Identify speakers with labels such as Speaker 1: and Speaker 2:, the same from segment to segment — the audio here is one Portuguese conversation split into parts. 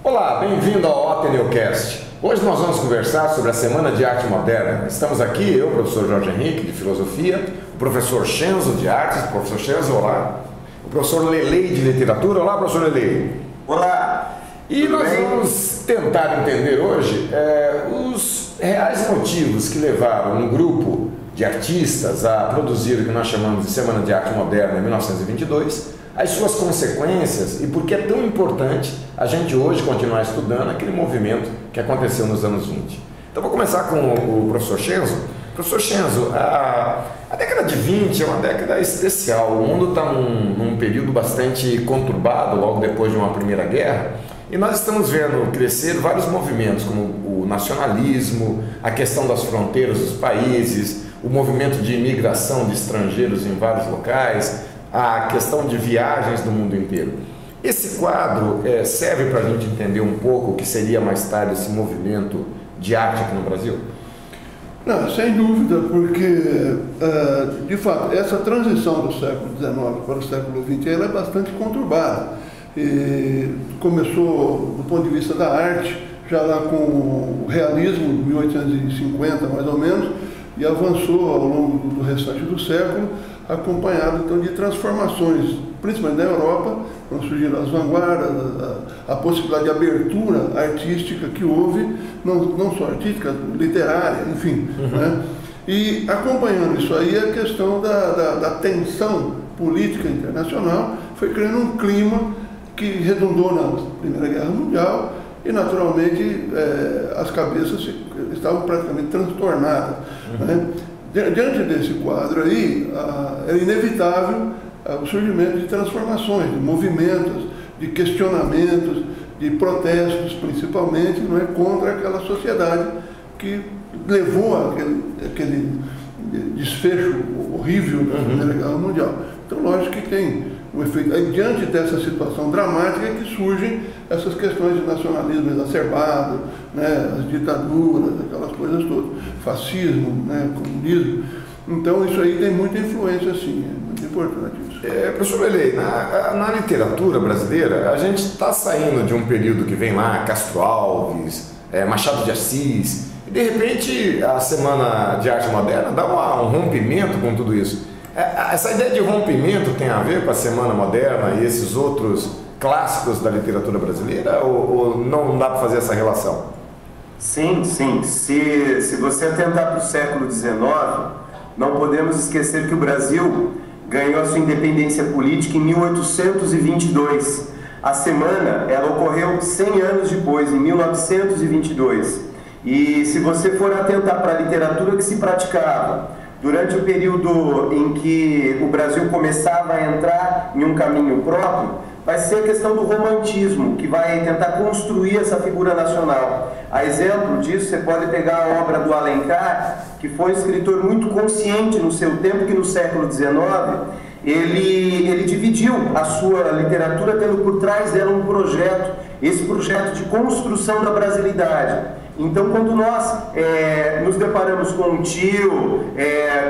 Speaker 1: Olá, bem-vindo ao Ateneocast. Hoje nós vamos conversar sobre a Semana de Arte Moderna. Estamos aqui, eu, professor Jorge Henrique, de Filosofia, o professor Shenzo, de Artes. Professor Shenzo, olá. O professor Lelei, de Literatura. Olá, professor Lelei.
Speaker 2: Olá.
Speaker 1: E nós vamos tentar entender hoje os reais motivos que levaram um grupo de artistas a produzir o que nós chamamos de Semana de Arte Moderna em 1922, as suas consequências e por que é tão importante a gente hoje continuar estudando aquele movimento que aconteceu nos anos 20. Então vou começar com o professor Shenzo. Professor Shenzo, a década de 20 é uma década especial. O mundo está num período bastante conturbado, logo depois de uma Primeira Guerra, e nós estamos vendo crescer vários movimentos, como o nacionalismo, a questão das fronteiras dos países, o movimento de imigração de estrangeiros em vários locais, a questão de viagens do mundo inteiro. Esse quadro serve para a gente entender um pouco o que seria mais tarde esse movimento de arte aqui no Brasil?
Speaker 3: Não, sem dúvida, porque, de fato, essa transição do século XIX para o século XX ela é bastante conturbada. E começou, do ponto de vista da arte, já lá com o realismo, 1850 mais ou menos, e avançou ao longo do restante do século, acompanhado então de transformações, principalmente na Europa, quando surgiram as vanguardas, a possibilidade de abertura artística que houve, não só artística, literária, enfim. Né? E acompanhando isso aí, a questão da tensão política internacional foi criando um clima que redundou na Primeira Guerra Mundial e, naturalmente, as cabeças estavam praticamente transtornadas. Né? Diante desse quadro aí, é inevitável o surgimento de transformações, de movimentos, de questionamentos, de protestos, principalmente, não é, contra aquela sociedade que levou aquele desfecho horrível da Primeira Guerra Mundial. Então, lógico que tem um efeito. Aí, diante dessa situação dramática, é que surgem essas questões de nacionalismo exacerbado, né, as ditaduras, aquelas coisas todas, fascismo, né, comunismo. Então, isso aí tem muita influência, sim, é muito importante isso.
Speaker 1: Professor Lelei, na literatura brasileira, a gente está saindo de um período que vem lá, Castro Alves, Machado de Assis, e de repente a Semana de Arte Moderna dá um rompimento com tudo isso. Essa ideia de rompimento tem a ver com a Semana Moderna e esses outros clássicos da literatura brasileira, ou não dá para fazer essa relação?
Speaker 2: Sim, sim. Se você atentar para o século XIX, não podemos esquecer que o Brasil ganhou a sua independência política em 1822. A semana, ela ocorreu 100 anos depois, em 1922. E se você for atentar para a literatura que se praticava durante o período em que o Brasil começava a entrar em um caminho próprio, vai ser a questão do romantismo, que vai tentar construir essa figura nacional. A exemplo disso, você pode pegar a obra do Alencar, que foi um escritor muito consciente no seu tempo, que no século XIX, ele dividiu a sua literatura, tendo por trás dela um projeto, esse projeto de construção da brasilidade. Então, quando nós nos deparamos com o tio,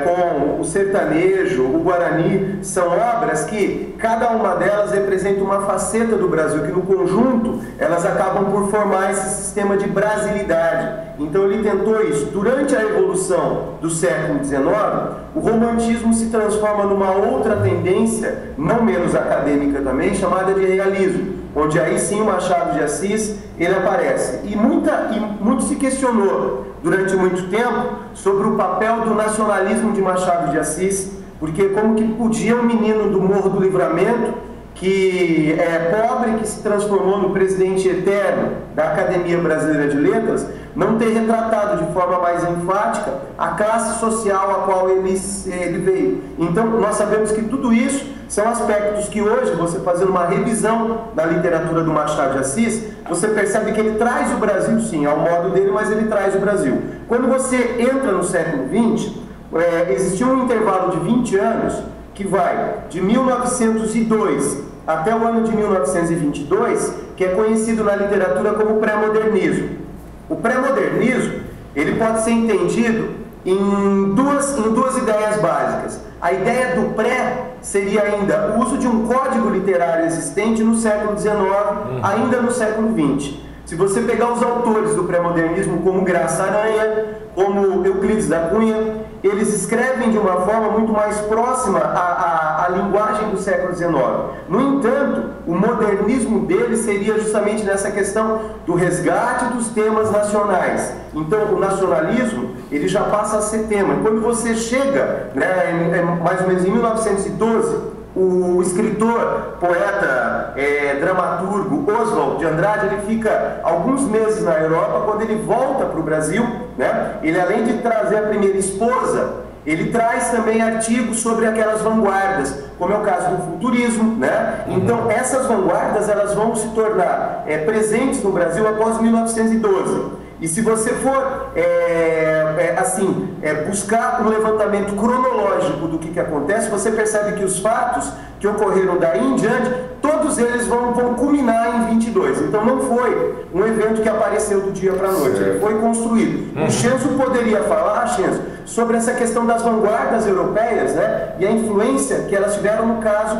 Speaker 2: com o sertanejo, o Guarani, são obras que cada uma delas representa uma faceta do Brasil, que no conjunto elas acabam por formar esse sistema de brasilidade. Então ele tentou isso. Durante a evolução do século XIX, o romantismo se transforma numa outra tendência, não menos acadêmica também, chamada de realismo, onde aí sim o Machado de Assis ele aparece. E muito se questionou durante muito tempo sobre o papel do nacionalismo de Machado de Assis, porque como que podia um menino do Morro do Livramento, que é pobre, que se transformou no presidente eterno da Academia Brasileira de Letras, não ter retratado de forma mais enfática a classe social a qual ele veio. Então, nós sabemos que tudo isso são aspectos que hoje, você fazendo uma revisão da literatura do Machado de Assis, você percebe que ele traz o Brasil, sim, ao modo dele, mas ele traz o Brasil. Quando você entra no século XX, existiu um intervalo de 20 anos que vai de 1902 até o ano de 1922, que é conhecido na literatura como pré-modernismo. O pré-modernismo, ele pode ser entendido em duas ideias básicas. A ideia do pré seria ainda o uso de um código literário existente no século XIX, ainda no século XX. Se você pegar os autores do pré-modernismo como Graça Aranha, como Euclides da Cunha, eles escrevem de uma forma muito mais próxima à linguagem do século XIX. No entanto, o modernismo deles seria justamente nessa questão do resgate dos temas nacionais. Então, o nacionalismo, ele já passa a ser tema. Quando você chega, né, mais ou menos em 1912, o escritor, poeta, dramaturgo Oswald de Andrade, ele fica alguns meses na Europa. Quando ele volta para o Brasil, né, ele, além de trazer a primeira esposa, ele traz também artigos sobre aquelas vanguardas, como é o caso do futurismo, né? Então, essas vanguardas, elas vão se tornar presentes no Brasil após 1912. E se você for, buscar um levantamento cronológico do que acontece, você percebe que os fatos que ocorreram daí em diante, todos eles vão culminar em 22. Então não foi um evento que apareceu do dia para a noite, ele foi construído. O Schenzo poderia falar, Schenzo, sobre essa questão das vanguardas europeias, né, e a influência que elas tiveram no caso,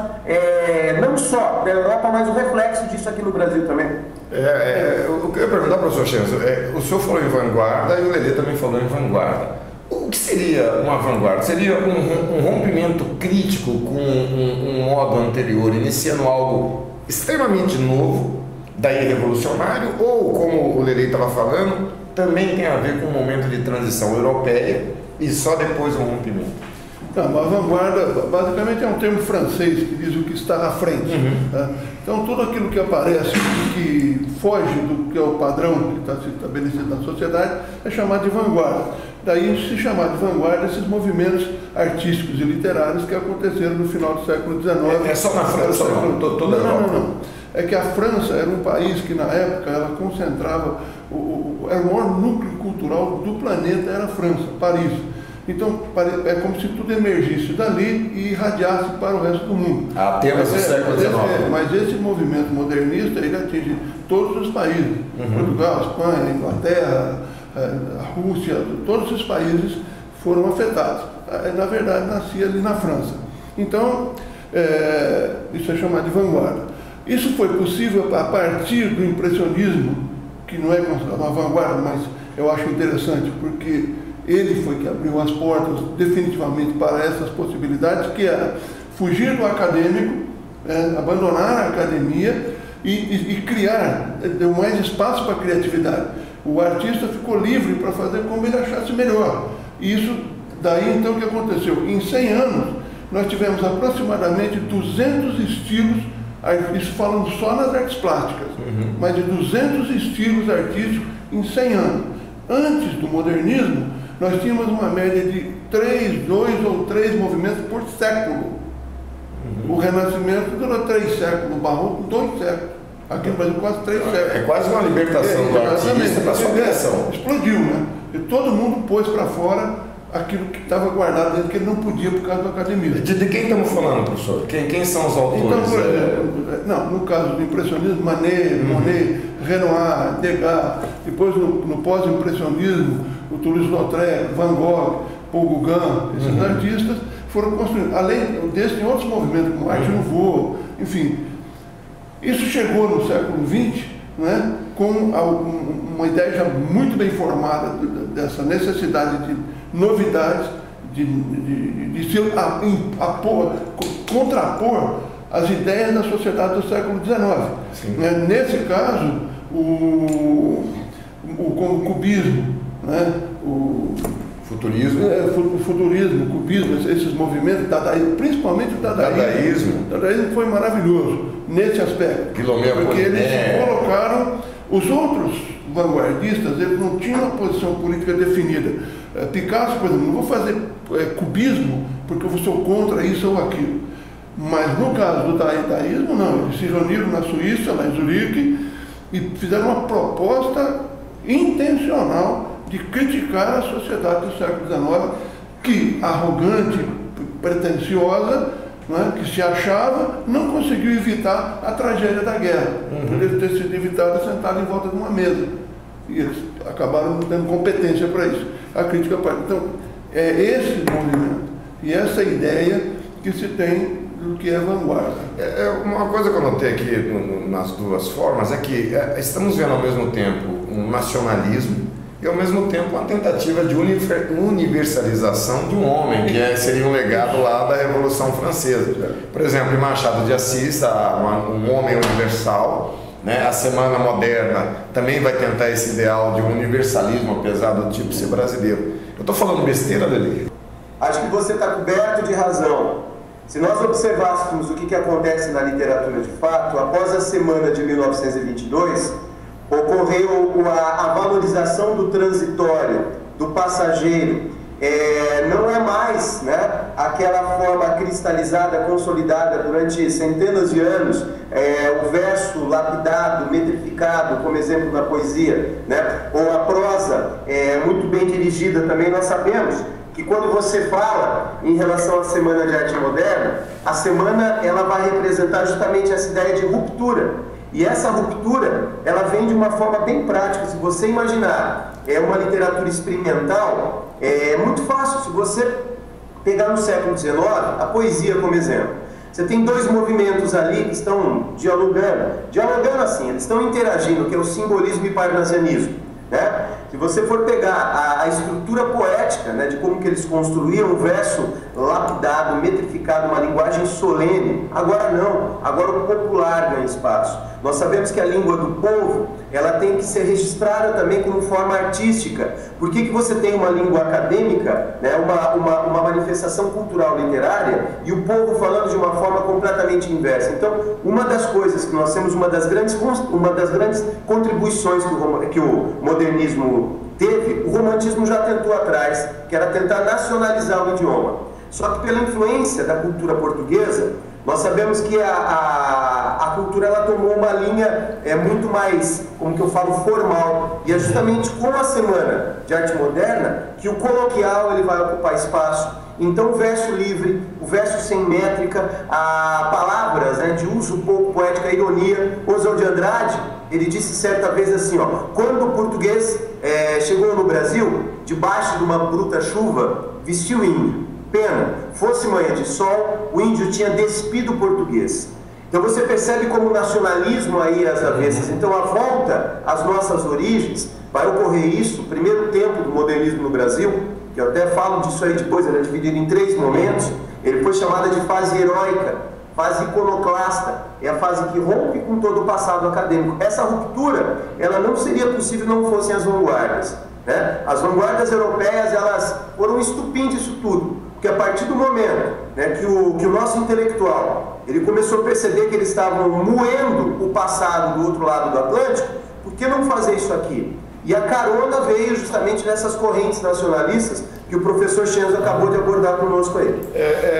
Speaker 2: não só da Europa, mas o reflexo disso aqui no Brasil também.
Speaker 1: Eu queria perguntar para o senhor Schenzo, o senhor falou em vanguarda e o Lelê também falou em vanguarda. O que seria uma vanguarda? Seria um rompimento crítico com um modo anterior, iniciando algo extremamente novo, daí revolucionário, ou, como o Lelê estava falando, também tem a ver com um momento de transição europeia e só depois um rompimento?
Speaker 3: Não, a vanguarda, basicamente, é um termo francês que diz o que está à frente. Tá? Então, tudo aquilo que aparece e que foge do que é o padrão que está estabelecido na sociedade é chamado de vanguarda. Daí se chamar de vanguarda esses movimentos artísticos e literários que aconteceram no final do século XIX.
Speaker 1: É só na França, toda a Europa?
Speaker 3: Não. É que a França era um país que, na época, ela concentrava, era o maior núcleo cultural do planeta, era a França, Paris. Então, é como se tudo emergisse dali e irradiasse para o resto do mundo.
Speaker 1: Apenas do século XIX.
Speaker 3: Mas esse movimento modernista, ele atinge todos os países. Portugal, Espanha, Inglaterra, a Rússia, todos os países foram afetados. Na verdade, nascia ali na França. Então, isso é chamado de vanguarda. Isso foi possível a partir do impressionismo, que não é considerado uma vanguarda, mas eu acho interessante, porque ele foi que abriu as portas definitivamente para essas possibilidades, que era fugir do acadêmico, abandonar a academia e criar, deu mais espaço para a criatividade. O artista ficou livre para fazer como ele achasse melhor. Isso, daí então o que aconteceu? Em 100 anos, nós tivemos aproximadamente 200 estilos, isso falando só nas artes plásticas, mas de 200 estilos artísticos em 100 anos. Antes do modernismo, nós tínhamos uma média de 2 ou 3 movimentos por século. O Renascimento durou 3 séculos, o Barroco 2 séculos. Aqui no Brasil quase 3 séculos.
Speaker 1: É quase uma libertação do artista para a sua criação.
Speaker 3: Explodiu, né? E todo mundo pôs para fora aquilo que estava guardado dentro, que ele não podia por causa da academia.
Speaker 1: De quem estamos falando, professor? Quem são os autores?
Speaker 3: Então, por exemplo, no caso do impressionismo, Monet, Renoir, Degas, depois no pós-impressionismo, o Toulouse-Lautrec, Van Gogh, Paul Gauguin, esses artistas foram construindo. Além desse, tem outros movimentos, como Arte Nouveau, enfim. Isso chegou no século XX, né, com uma ideia já muito bem formada dessa necessidade de novidades, de se contrapor as ideias da sociedade do século XIX. Nesse caso, o cubismo, né, o futurismo, o cubismo, esses movimentos, principalmente o dadaísmo. O dadaísmo foi maravilhoso nesse aspecto, porque eles colocaram os outros vanguardistas, eles não tinham uma posição política definida. Picasso, por exemplo, não vou fazer cubismo porque eu sou contra isso ou aquilo. Mas no caso do dadaísmo, não. Eles se reuniram na Suíça, lá em Zurique, e fizeram uma proposta intencional de criticar a sociedade do século XIX, que, arrogante, pretensiosa, né, que se achava, não conseguiu evitar a tragédia da guerra. Poderia ter sido evitada sentado em volta de uma mesa. E eles acabaram não tendo competência para isso. A crítica parte. Então, é esse movimento E essa é a ideia que se tem do que é vanguarda.
Speaker 1: Uma coisa que eu notei aqui nas duas formas é que estamos vendo ao mesmo tempo um nacionalismo e ao mesmo tempo uma tentativa de universalização de um homem, que seria um legado lá da Revolução Francesa. Por exemplo, em Machado de Assis, um homem universal, né? A Semana Moderna também vai tentar esse ideal de um universalismo, apesar do tipo ser brasileiro. Eu estou falando besteira, Lelê?
Speaker 2: Acho que você está coberto de razão. Se nós observássemos o que acontece na literatura de fato, após a Semana de 1922, ocorreu a valorização do transitório, do passageiro. Não é mais, né, aquela forma cristalizada, consolidada durante centenas de anos, o verso lapidado, metrificado, como exemplo na poesia, né, ou a prosa muito bem dirigida também. Nós sabemos que quando você fala em relação à Semana de Arte Moderna, a semana ela vai representar justamente essa ideia de ruptura. E essa ruptura, ela vem de uma forma bem prática. Se você imaginar uma literatura experimental, é muito fácil. Se você pegar no século XIX, a poesia como exemplo, você tem dois movimentos ali que estão dialogando assim, eles estão interagindo, que é o simbolismo e o parnasianismo, né? Se você for pegar a estrutura poética, né, de como que eles construíam um verso lapidado, metrificado, uma linguagem solene, agora não, agora o popular ganha espaço. Nós sabemos que a língua do povo, ela tem que ser registrada também como forma artística. Por que você tem uma língua acadêmica, né, uma manifestação cultural literária, e o povo falando de uma forma completamente inversa? Então, uma das coisas que nós temos, uma das grandes contribuições que o modernismo teve, o romantismo já tentou atrás, que era tentar nacionalizar o idioma. Só que pela influência da cultura portuguesa, nós sabemos que a cultura ela tomou uma linha muito mais, como que eu falo, formal. E é justamente com a Semana de Arte Moderna que o coloquial ele vai ocupar espaço. Então o verso livre, o verso sem métrica, palavras, né, de uso pouco poético, a ironia. Oswald de Andrade, ele disse certa vez assim, quando o português chegou no Brasil, debaixo de uma bruta chuva, vestiu o índio. Pena, fosse manhã de sol, o índio tinha despido o português. Então você percebe como o nacionalismo aí às avessas. Então a volta às nossas origens, vai ocorrer isso, o primeiro tempo do modernismo no Brasil, que eu até falo disso aí depois, ele é dividido em 3 momentos, ele foi chamada de fase heróica, fase iconoclasta, é a fase que rompe com todo o passado acadêmico. Essa ruptura, ela não seria possível não fossem as vanguardas, né? As vanguardas europeias, elas foram um estupim disso tudo. Porque a partir do momento, né, que o nosso intelectual ele começou a perceber que eles estavam moendo o passado do outro lado do Atlântico, por que não fazer isso aqui? E a carona veio justamente nessas correntes nacionalistas que o professor Schenzo acabou de abordar conosco aí.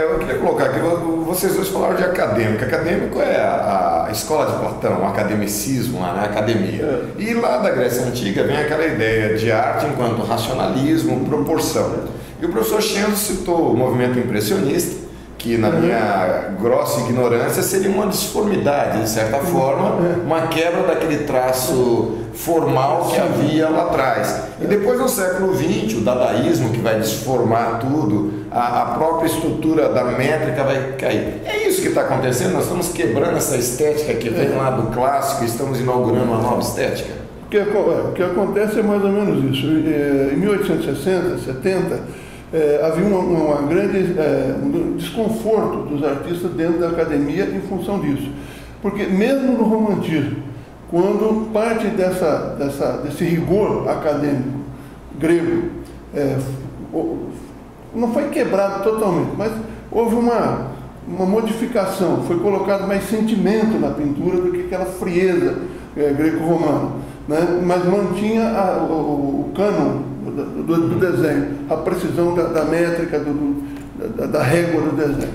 Speaker 1: Eu queria colocar aqui, vocês dois falaram de acadêmico. Acadêmico é a escola de Platão, o academicismo lá na academia. E lá da Grécia Antiga vem aquela ideia de arte enquanto racionalismo, proporção. E o professor Schenzo citou o movimento impressionista, que na minha grossa ignorância seria uma disformidade, de certa forma, uma quebra daquele traço formal que havia lá atrás. E depois no século XX, o dadaísmo, que vai desformar tudo, a própria estrutura da métrica vai cair. É isso que está acontecendo, nós estamos quebrando essa estética que vem lá do clássico e estamos inaugurando uma nova estética.
Speaker 3: O que acontece é mais ou menos isso. Em 1860, 70, havia um grande desconforto dos artistas dentro da academia em função disso. Porque mesmo no romantismo, quando parte desse rigor acadêmico grego não foi quebrado totalmente, mas houve uma modificação, foi colocado mais sentimento na pintura do que aquela frieza greco-romana, né? Mas mantinha o cânon do desenho, a precisão da métrica, da régua do desenho.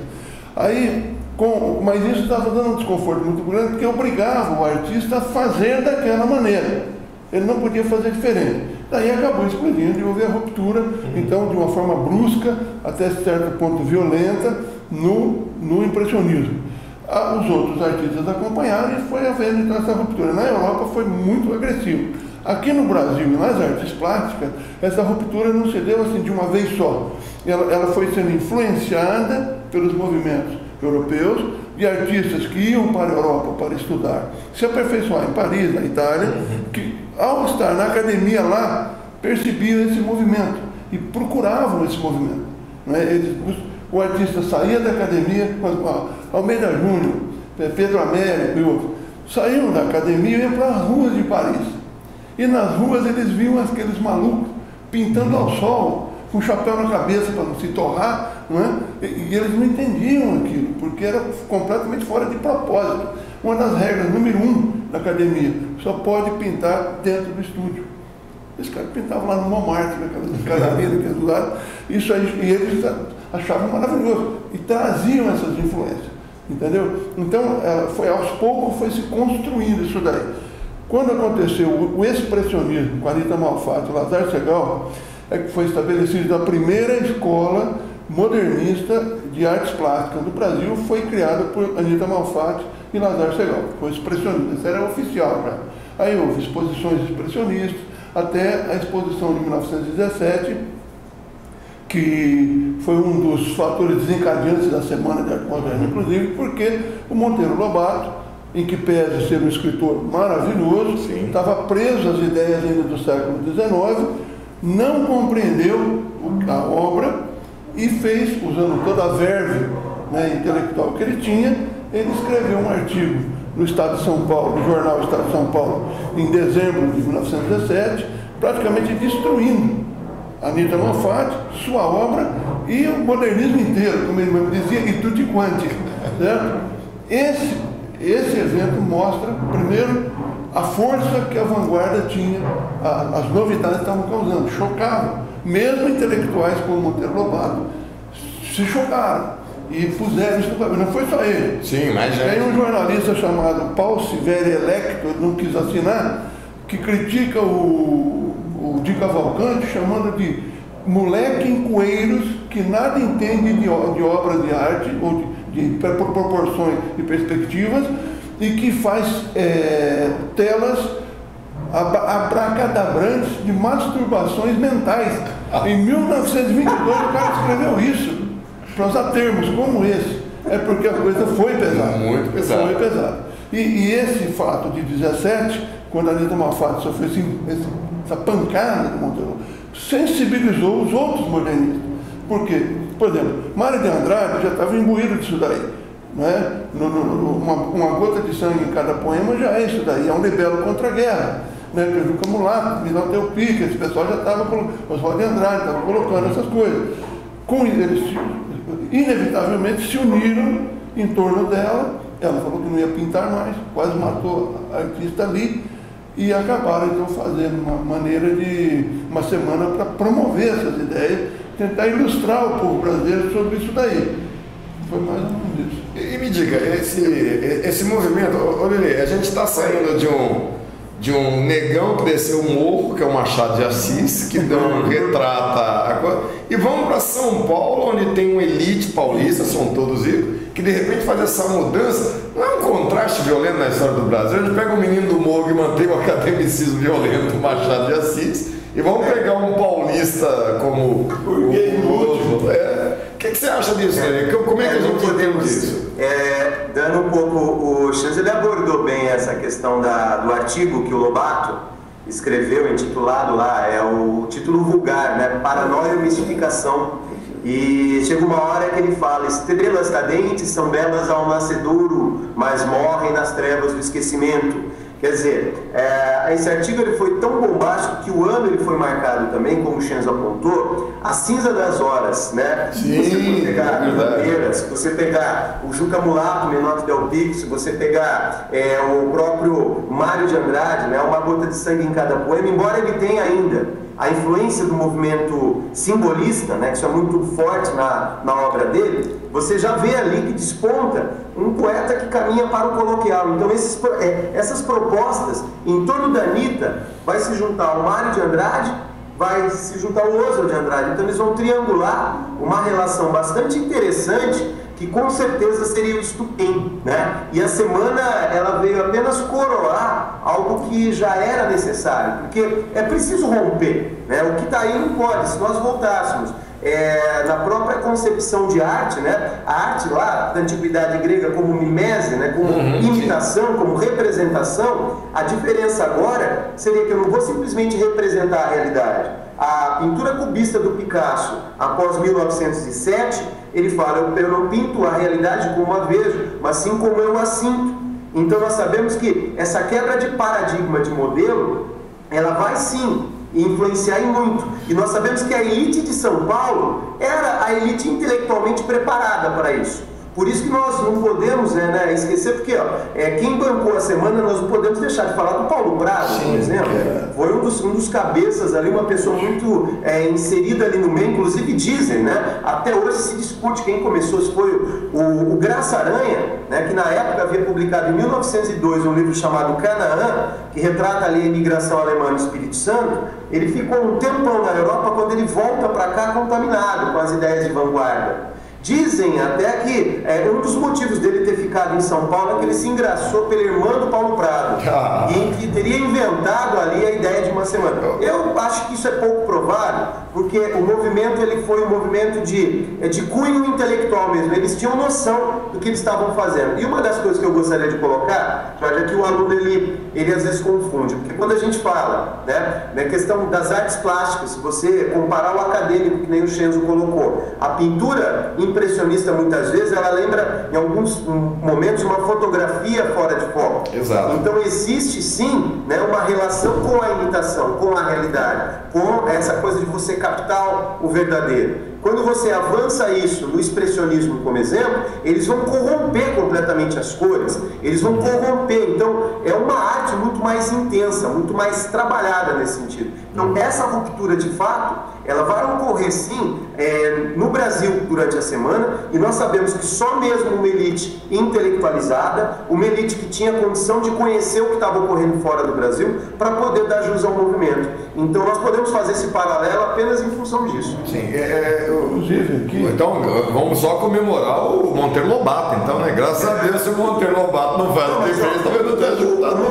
Speaker 3: Mas isso estava dando um desconforto muito grande, porque obrigava o artista a fazer daquela maneira. Ele não podia fazer diferente. Daí acabou explodindo e houve a ruptura, então, de uma forma brusca, até certo ponto violenta, no impressionismo. Os outros artistas acompanharam e foi havendo então essa ruptura. Na Europa foi muito agressivo. Aqui no Brasil e nas artes plásticas, essa ruptura não se deu assim de uma vez só. Ela foi sendo influenciada pelos movimentos europeus, de artistas que iam para a Europa para estudar, se aperfeiçoar em Paris, na Itália, que ao estar na academia lá, percebiam esse movimento e procuravam esse movimento. Né? O artista saía da academia, Almeida Júnior, Pedro Américo e outros, saíam da academia e iam para as ruas de Paris. E nas ruas eles viam aqueles malucos pintando ao sol, com chapéu na cabeça para não se torrar, não é? E eles não entendiam aquilo, porque era completamente fora de propósito. Uma das regras, número 1 da academia, só pode pintar dentro do estúdio. Esse cara pintava lá no Montmartre, naquela escadaria daquele lado, isso aí, e eles achavam maravilhoso, e traziam essas influências, entendeu? Então, foi aos poucos foi se construindo isso daí. Quando aconteceu o expressionismo com Anita Malfatti e Lazar Segal, é que foi estabelecida a primeira escola modernista de artes plásticas do Brasil, foi criada por Anita Malfatti e Lazar Segal, foi expressionista, isso era oficial já. Aí houve exposições expressionistas, até a exposição de 1917, que foi um dos fatores desencadeantes da Semana de Arte Moderna, inclusive, porque o Monteiro Lobato, em que pese ser um escritor maravilhoso, estava preso às ideias ainda do século XIX, não compreendeu a obra e fez, usando toda a verve, né, intelectual que ele tinha, ele escreveu um artigo no Estado de São Paulo, no jornal Estado de São Paulo, em dezembro de 1917, praticamente destruindo Anita Malfatti, sua obra e o modernismo inteiro, como ele mesmo dizia, e tutti quanti. Certo? Esse evento mostra, primeiro, a força que a vanguarda tinha, as novidades estavam causando, chocavam. Mesmo intelectuais como Monteiro Lobato se chocaram e puseram isso no papel. Não foi só ele.
Speaker 1: Sim, mas já.
Speaker 3: Tem um jornalista chamado Paul Siveri Electo, não quis assinar, que critica o Di Cavalcanti, chamando de moleque em coeiros que nada entende de obra de arte ou de proporções e perspectivas e que faz telas abracadabrantes de masturbações mentais. Em 1922 o cara escreveu isso, para usar termos como esse. É porque a coisa foi pesada.
Speaker 1: Muito pesada.
Speaker 3: Foi pesada. E esse fato de 17, quando a Anita Malfatti sofreu essa pancada do Monteiro, sensibilizou os outros modernistas. Por quê? Por exemplo, Mário de Andrade já estava imbuído disso daí. Né? Uma gota de sangue em cada poema já é isso daí, é um libelo contra a guerra. Né? Juca Mulato, Milão Teu Pica, esse pessoal já estava, Oswaldo de Andrade estava colocando essas coisas. Eles inevitavelmente se uniram em torno dela, ela falou que não ia pintar mais, quase matou a artista ali, e acabaram então fazendo uma semana para promover essas ideias, tentar ilustrar o povo brasileiro sobre isso daí. Foi mais ou menos isso.
Speaker 1: E me diga, esse movimento, Lelê, a gente está saindo de um negão que desceu o morro, que é o Machado de Assis, que retrata a coisa, e vamos para São Paulo, onde tem uma elite paulista, são todos ricos, que de repente faz essa mudança. Não é um contraste violento na história do Brasil? A gente pega o menino do morro que mantém o academicismo violento do Machado de Assis, e vamos pegar um paulista como o Guedes. O que você acha disso, né? Como é que a gente entende isso?
Speaker 2: Dando um pouco o chance, ele abordou bem essa questão do artigo que o Lobato escreveu, intitulado lá, é o título vulgar, né? Paranoia e Mistificação. E chega uma hora que ele fala: estrelas cadentes são belas ao nascedouro, mas morrem nas trevas do esquecimento. Quer dizer, esse artigo ele foi tão bombástico que o ano ele foi marcado também, como o Chenzo apontou, a cinza das horas, né?
Speaker 1: Sim,
Speaker 2: se você pegar Bandeiras, se você pegar o Juca Mulato, Menor Del Pico, se você pegar o próprio Mário de Andrade, né? Uma gota de sangue em cada poema, embora ele tenha ainda a influência do movimento simbolista, né, que isso é muito forte na obra dele, você já vê ali que desponta um poeta que caminha para o coloquial. Então essas propostas em torno da Anita vai se juntar o Mário de Andrade, vai se juntar o Oswald de Andrade, então eles vão triangular uma relação bastante interessante que com certeza seria o estupim, né? E a semana ela veio apenas coroar algo que já era necessário, porque é preciso romper, né? O que está aí não pode, se nós voltássemos na própria concepção de arte, né? A arte lá da antiguidade grega como mimese, né? Como imitação, como representação, a diferença agora seria que eu não vou simplesmente representar a realidade. A pintura cubista do Picasso, após 1907, ele fala, eu não pinto a realidade como a vejo, mas sim como eu a sinto. Então nós sabemos que essa quebra de paradigma de modelo, ela vai sim influenciar em muito. E nós sabemos que a elite de São Paulo era a elite intelectualmente preparada para isso. Por isso que nós não podemos esquecer, porque quem bancou a semana, nós não podemos deixar de falar do Paulo Prado, por exemplo. Foi um dos cabeças ali, uma pessoa muito inserida ali no meio, inclusive dizem, né? Até hoje se discute quem começou, se foi o Graça Aranha, né, que na época havia publicado em 1902 um livro chamado Canaã, que retrata ali a imigração alemã no Espírito Santo. Ele ficou um tempão na Europa, quando ele volta para cá contaminado com as ideias de vanguarda. Dizem até que um dos motivos dele ter ficado em São Paulo é que ele se engraçou pela irmã do Paulo Prado e que teria inventado ali a ideia de uma semana. Eu acho que isso é pouco provável, porque o movimento ele foi um movimento de cunho intelectual mesmo. Eles tinham noção do que eles estavam fazendo. E uma das coisas que eu gostaria de colocar, já que o aluno ele às vezes confunde, porque quando a gente fala, né, na questão das artes plásticas, se você comparar o acadêmico, que nem o Shenzo colocou, a pintura impressionista muitas vezes ela lembra em alguns momentos uma fotografia fora de foco.
Speaker 1: Exato.
Speaker 2: Então existe sim, né, uma relação com a imitação, com a realidade, com essa coisa de você captar o verdadeiro. Quando você avança isso no expressionismo como exemplo, eles vão corromper completamente as cores, eles vão corromper. Então é uma arte muito mais intensa, muito mais trabalhada nesse sentido. Então essa ruptura de fato ela vai ocorrer sim no Brasil durante a semana, e nós sabemos que só mesmo uma elite intelectualizada, uma elite que tinha condição de conhecer o que estava ocorrendo fora do Brasil, para poder dar jus ao movimento. Então nós podemos fazer esse paralelo apenas em função disso.
Speaker 1: Sim, então vamos só comemorar o Monteiro Lobato, então, né? Graças a Deus, se o Monteiro Lobato não faz diferença, talvez não tenha ajudado.
Speaker 2: O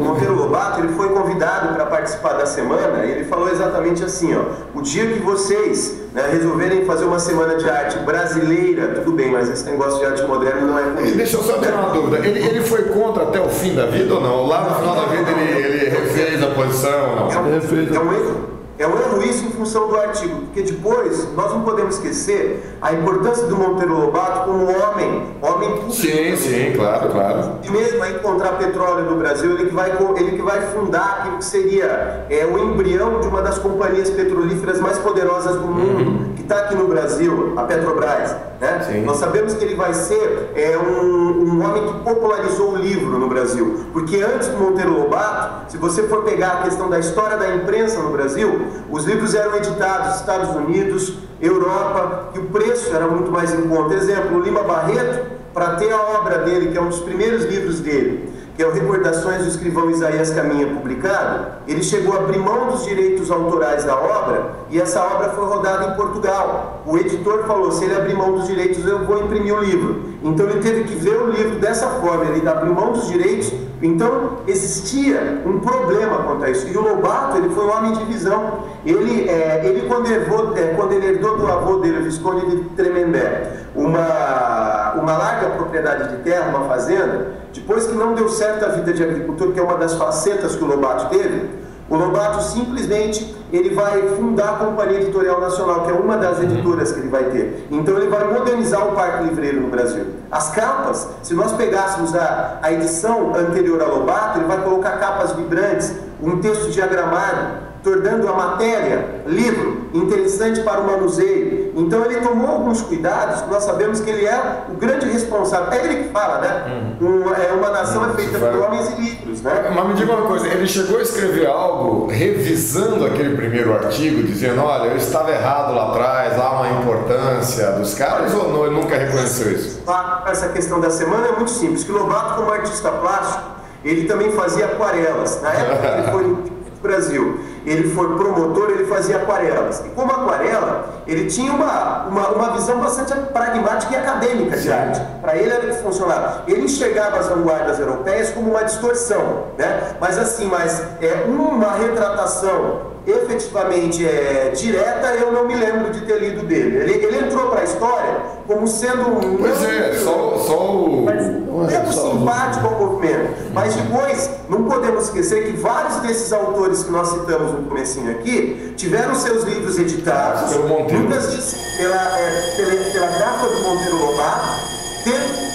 Speaker 2: Monteiro Lobato, ele foi convidado para participar da semana, e ele falou exatamente assim, ó: o dia que vocês, né, resolverem fazer uma semana de arte brasileira, tudo bem, mas esse negócio de arte moderna não é comigo.
Speaker 1: Deixa eu só ter uma dúvida, ele foi contra até o fim da vida ou não? Lá no final da vida ele refez a posição ou não?
Speaker 2: É um erro isso em função do artigo, porque depois nós não podemos esquecer a importância do Monteiro Lobato como homem público.
Speaker 1: Sim, claro.
Speaker 2: E mesmo a encontrar petróleo no Brasil, ele que vai fundar aquilo que seria o embrião de uma das companhias petrolíferas mais poderosas do mundo, que está aqui no Brasil, a Petrobras. Né? Nós sabemos que ele vai ser um homem que popularizou o livro no Brasil, porque antes do Monteiro Lobato, se você for pegar a questão da história da imprensa no Brasil, os livros eram editados nos Estados Unidos, Europa, e o preço era muito mais em conta. Exemplo, o Lima Barreto, para ter a obra dele, que é um dos primeiros livros dele, que é o Recordações do Escrivão Isaías Caminha, publicado, ele chegou a abrir mão dos direitos autorais da obra, e essa obra foi rodada em Portugal. O editor falou: se ele abrir mão dos direitos, eu vou imprimir o livro. Então ele teve que ver o livro dessa forma, ele abriu mão dos direitos. Então existia um problema quanto a isso. E o Lobato, ele foi um homem de visão. Ele quando ele herdou do avô dele, o Visconde de Tremembé, uma larga propriedade de terra, uma fazenda, depois que não deu certo a vida de agricultor, que é uma das facetas que o Lobato teve, o Lobato simplesmente ele vai fundar a Companhia Editorial Nacional, que é uma das editoras que ele vai ter. Então ele vai modernizar o Parque Livreiro no Brasil. As capas, se nós pegássemos a edição anterior a Lobato, ele vai colocar capas vibrantes, um texto diagramado, tornando a matéria, livro, interessante para o manuseio. Então ele tomou alguns cuidados, nós sabemos que ele é o grande responsável. É ele que fala, né? Uma nação é feita por homens e livros, né?
Speaker 1: Mas me diga uma coisa, ele chegou a escrever algo revisando aquele primeiro artigo, dizendo: olha, eu estava errado lá atrás, há uma importância dos caras, ou não? Ele nunca reconheceu isso?
Speaker 2: Essa questão da semana é muito simples, que Lobato, como artista plástico, ele também fazia aquarelas. Na época ele foi no Brasil. ele foi promotor, ele fazia aquarelas. E como aquarela, ele tinha uma visão bastante pragmática e acadêmica de arte. Para ele era que funcionava. Ele enxergava as vanguardas europeias como uma distorção, né? Mas assim, uma retratação efetivamente direta, eu não me lembro de ter lido dele. Ele entrou para a história como sendo um...
Speaker 1: Pois é, só o...
Speaker 2: Mesmo simpático ao movimento. Mas depois, não podemos esquecer que vários desses autores que nós citamos no comecinho aqui, tiveram seus livros editados,
Speaker 1: pelo Monteiro.
Speaker 2: muitas vezes pela capa do Monteiro Lobato,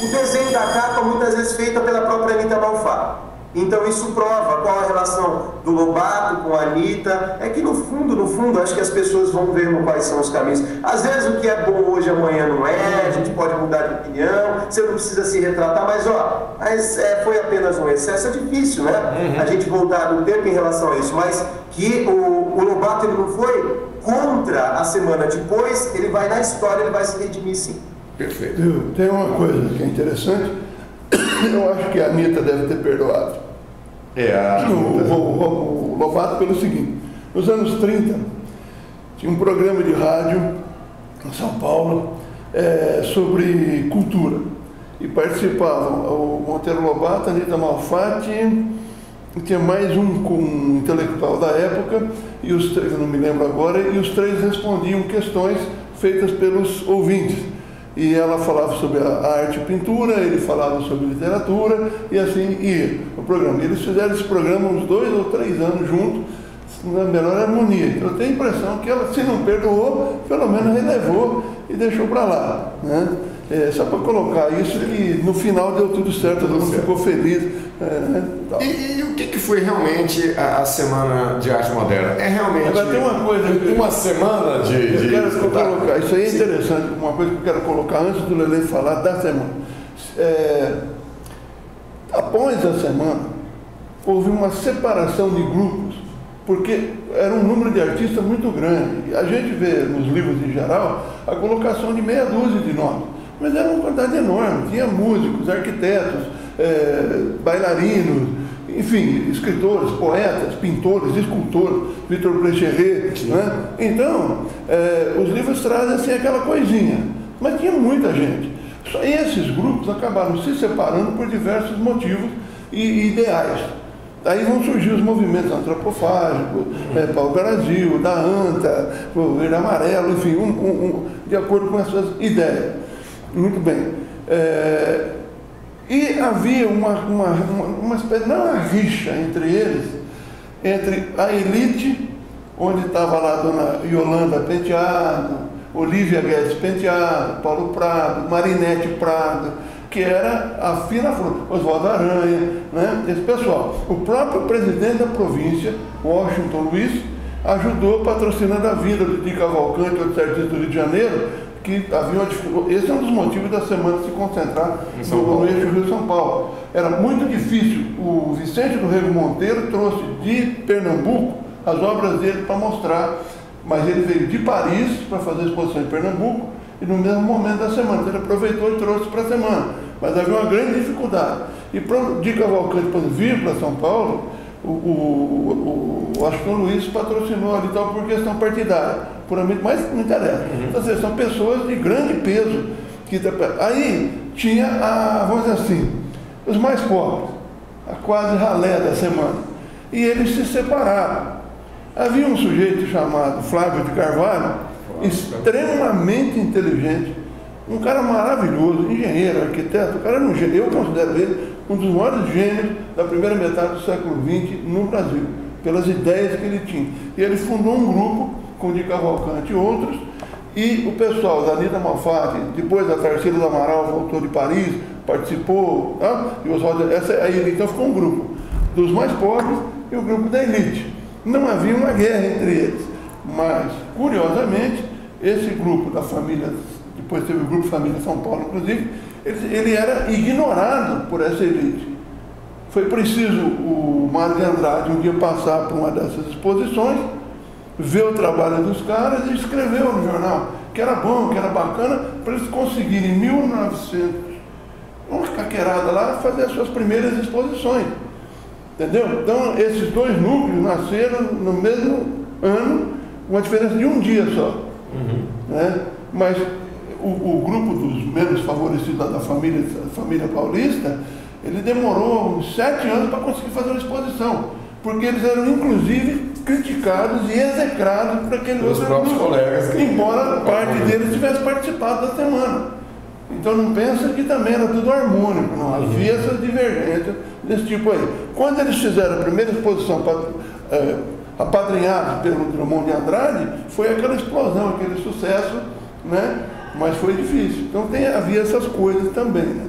Speaker 2: o desenho da capa muitas vezes feita pela própria Anita Malfatti. Então isso prova qual a relação do Lobato com a Anita. É que no fundo, acho que as pessoas vão vendo quais são os caminhos. Às vezes o que é bom hoje, amanhã não é, a gente pode mudar de opinião, você não precisa se retratar, mas foi apenas um excesso. É difícil, né? A gente voltar no tempo em relação a isso, mas que o Lobato ele não foi contra a semana depois, ele vai na história, ele vai se redimir sim.
Speaker 1: Perfeito.
Speaker 3: Tem uma coisa que é interessante. Eu acho que a Anita deve ter perdoado o Lobato pelo seguinte: nos anos 30 tinha um programa de rádio em São Paulo sobre cultura e participavam o Monteiro Lobato, a Anita Malfatti, e tinha mais um intelectual da época, e os três, eu não me lembro agora, e os três respondiam questões feitas pelos ouvintes. E ela falava sobre a arte e pintura, ele falava sobre literatura, e assim ia o programa. E eles fizeram esse programa uns 2 ou 3 anos juntos, na melhor harmonia. Eu tenho a impressão que ela, se não perdoou, pelo menos relevou e deixou para lá, né? Só para colocar isso, que no final deu tudo certo, todo mundo ficou feliz.
Speaker 1: E o que foi realmente a Semana de Arte Moderna? É realmente
Speaker 3: agora, tem uma coisa
Speaker 1: uma semana de...
Speaker 3: Eu quero colocar, isso aí é interessante, uma coisa que eu quero colocar antes do Lelê falar da semana. Após a semana, houve uma separação de grupos, porque era um número de artistas muito grande. A gente vê nos livros em geral a colocação de meia dúzia de nomes. Mas era uma quantidade enorme, tinha músicos, arquitetos, bailarinos, enfim, escritores, poetas, pintores, escultores, Victor Brecheret, né? Então, os livros trazem assim aquela coisinha, mas tinha muita gente. Só esses grupos acabaram se separando por diversos motivos e ideais. Aí vão surgir os movimentos antropofágicos, Pau Brasil, da ANTA, o Verde Amarelo, enfim, de acordo com essas ideias. Muito bem. E havia uma espécie, não uma rixa entre eles, entre a elite, onde estava lá a dona Yolanda Penteado, Olívia Guedes Penteado, Paulo Prado, Marinete Prado, que era a fina flor, Oswaldo Aranha, né? Esse pessoal. O próprio presidente da província, Washington Luiz, ajudou patrocinando a vida do Di Cavalcante, outros artistas do Rio de Janeiro, que havia uma dificuldade. Esse é um dos motivos da semana se concentrar no eixo Rio-São Paulo. Era muito difícil. O Vicente do Rego Monteiro trouxe de Pernambuco as obras dele para mostrar, mas ele veio de Paris para fazer a exposição em Pernambuco e no mesmo momento da semana. Ele aproveitou e trouxe para a semana. Mas havia uma grande dificuldade. E para o Di Cavalcante, para vir para São Paulo, o Washington Luiz patrocinou ali tal por questão partidária, puramente, mas não interessa. Então, assim, são pessoas de grande peso. Aí tinha, vamos dizer assim, os mais pobres, a quase ralé da semana. E eles se separaram. Havia um sujeito chamado Flávio de Carvalho, extremamente inteligente, um cara maravilhoso, engenheiro, arquiteto, o cara era um gênio. Eu considero ele um dos maiores gênios da primeira metade do século XX no Brasil, pelas ideias que ele tinha. E ele fundou um grupo com o Di Cavalcante e outros, e o pessoal da Anita Malfatti, depois a Tarsila do Amaral voltou de Paris, participou, e Oswaldo, aí então ficou um grupo dos mais pobres e o grupo da elite. Não havia uma guerra entre eles, mas, curiosamente, esse grupo da família, depois teve o grupo Família São Paulo, inclusive, ele era ignorado por essa elite. Foi preciso o Mário de Andrade um dia passar por uma dessas exposições, ver o trabalho dos caras e escreveu no jornal que era bom, que era bacana, para eles conseguirem em 1900, uma caquerada lá, fazer as suas primeiras exposições. Entendeu? Então, esses dois núcleos nasceram no mesmo ano, com uma diferença de um dia só. Né? Mas o grupo dos menos favorecidos da família paulista, ele demorou uns 7 anos para conseguir fazer uma exposição, porque eles eram, inclusive, criticados e execrados por aqueles outros
Speaker 1: próprios colegas.
Speaker 3: Embora parte deles tivesse participado da semana. Então não pensa que também era tudo harmônico, não. Havia essas divergências desse tipo aí. Quando eles fizeram a primeira exposição apadrinhados pelo Drummond de Andrade, foi aquela explosão, aquele sucesso, né? Mas foi difícil. Então havia essas coisas também, né?